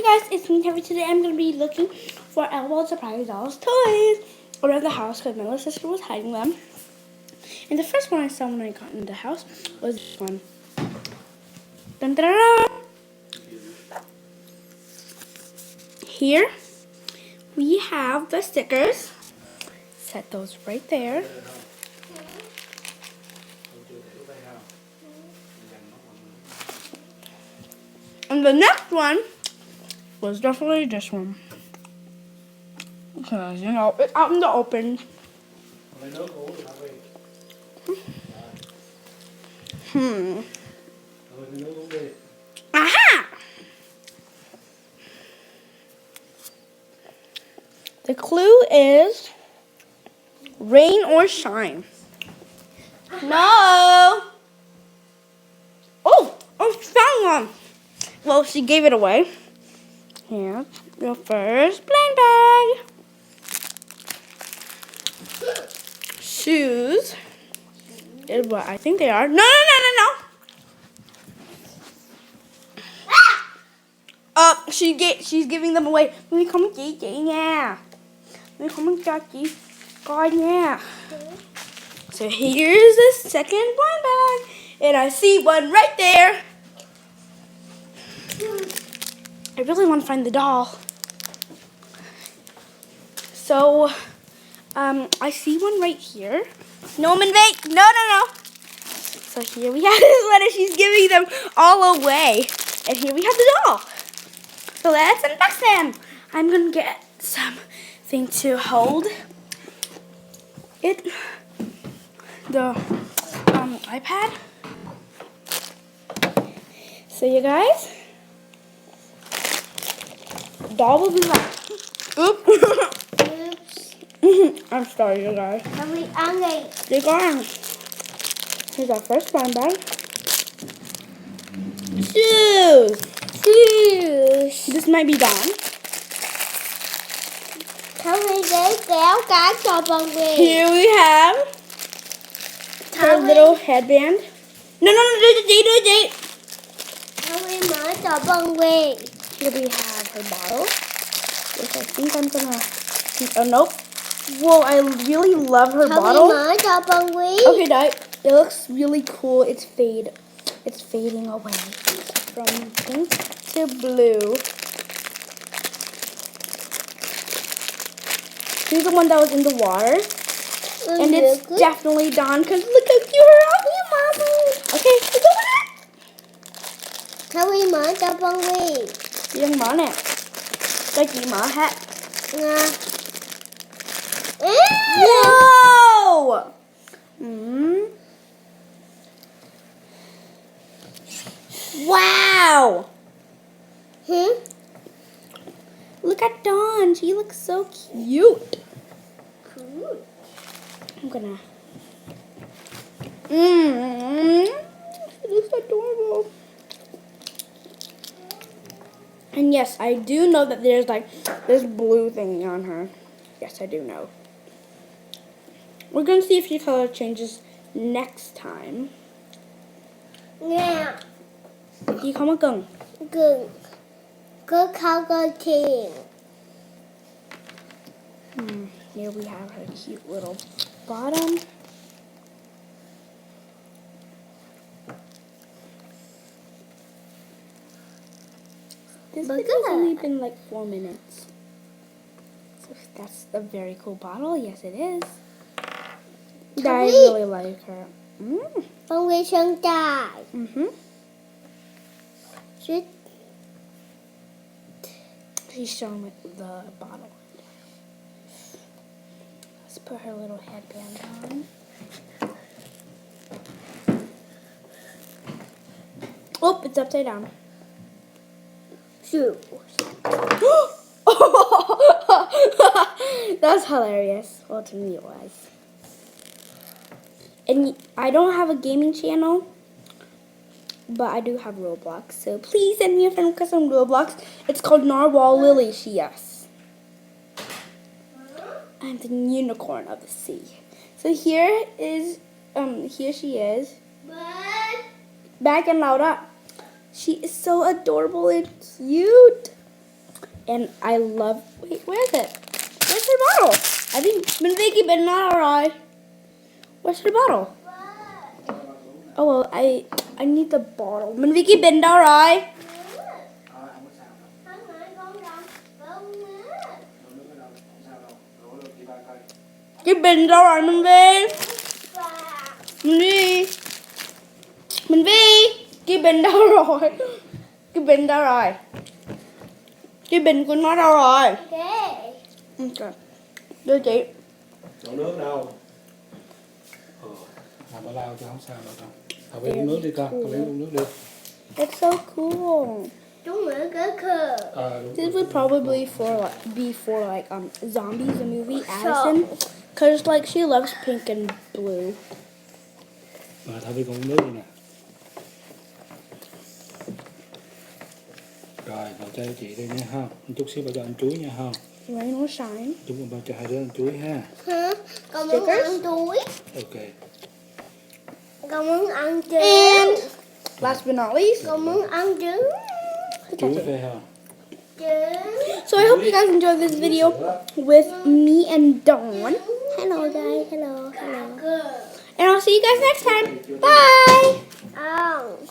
Hey guys, it's me, Heavy. Today I'm going to be looking for LOL Surprise Dolls toys around the house because my little sister was hiding them. And the first one I saw when I got into the house was this one. Dun, dun, dun, dun. Here we have the stickers. Set those right there. And the next one was definitely this one. Because, you know, it's out in the open. Aha! The clue is rain or shine. No! Oh, she found one. Well, she gave it away. Here, your first blind bag. Shoes is what I think they are. No. She's giving them away. Let me come and get you, yeah. Let me come and get you. God, yeah. So here's the second blind bag. And I see one right there. I really want to find the doll. So, I see one right here. No, wait. No. So here we have this one, and she's giving them all away. And here we have the doll. So let's unbox them. I'm going to get something to hold it. The iPad. So you guys, the doll will be like, oops. I'm sorry, you guys. They're gone. Here's our first blind bag. Shoes. This might be Dawn. Here we have her little headband. No, date. Here we have her bottle, which I think I'm gonna. Oh nope. Whoa, I really love her bottle. Okay, Dad. It looks really cool. It's fading away from pink to blue. She's the one that was in the water. And it's definitely Dawn because look how cute her outfit is. Okay, let's open it. Yung mở nè. Cho chị mở hết. Whoa! Wow! Look at Dawn. She looks so cute. I'm gonna. She looks adorable. And yes, I do know that there's like this blue thing on her. Yes, I do know. We're gonna see if your color changes next time. Yeah. You come on, Good color team. Here we have her cute little bottom. This video's only been like 4 minutes. So that's a very cool bottle. Yes, it is. I really like her. She's showing with the bottle. Let's put her little headband on. Oh, it's upside down. Shoe. That's hilarious. Well, to me it was. And I don't have a gaming channel, but I do have Roblox. So please send me a friend request on Roblox. It's called Narwhal Lily. Yes. I'm the unicorn of the sea. So here she is. Back and Laura. She is so adorable and cute. And I love, wait, where is it? Where's her bottle? I think, Minh Vi keep it not alright. Where's her bottle? Oh, well, I need the bottle. Minh Vi keep it not alright. Cái bình đâu rồi Minh Vi? Minh Vi. Minh Vi. Cái bình đâu rồi? Cái bình đâu rồi? Cái bình của nó đâu rồi? Ok. Đưa chị. Đổ nước đâu? Làm bao lao chứ không sao đâu con. Thảo Vy uống nước đi con, Thảo Vy uống nước đi. It's so cool. Chúng mở cửa cửa. This would probably be for like zombies, the movie Addison, cause like she loves pink and blue. Thảo Vy còn uống nước đi nè. Rồi, vào cho chị đây nha ha. Một chút xíu vào cho anh chuối nha ha. Rain will shine. Chúng mình vào cho hai đứa ăn chuối ha. Hả? Con muốn ăn chuối. Ok. Con muốn ăn And trứng. last but not least, Con muốn ăn trứng. Chuối về ha. Trứng. so I hope you guys enjoyed this video with me and Dawn. Hello guys, hello. Cửa. And I'll see you guys next time. Bye! Không.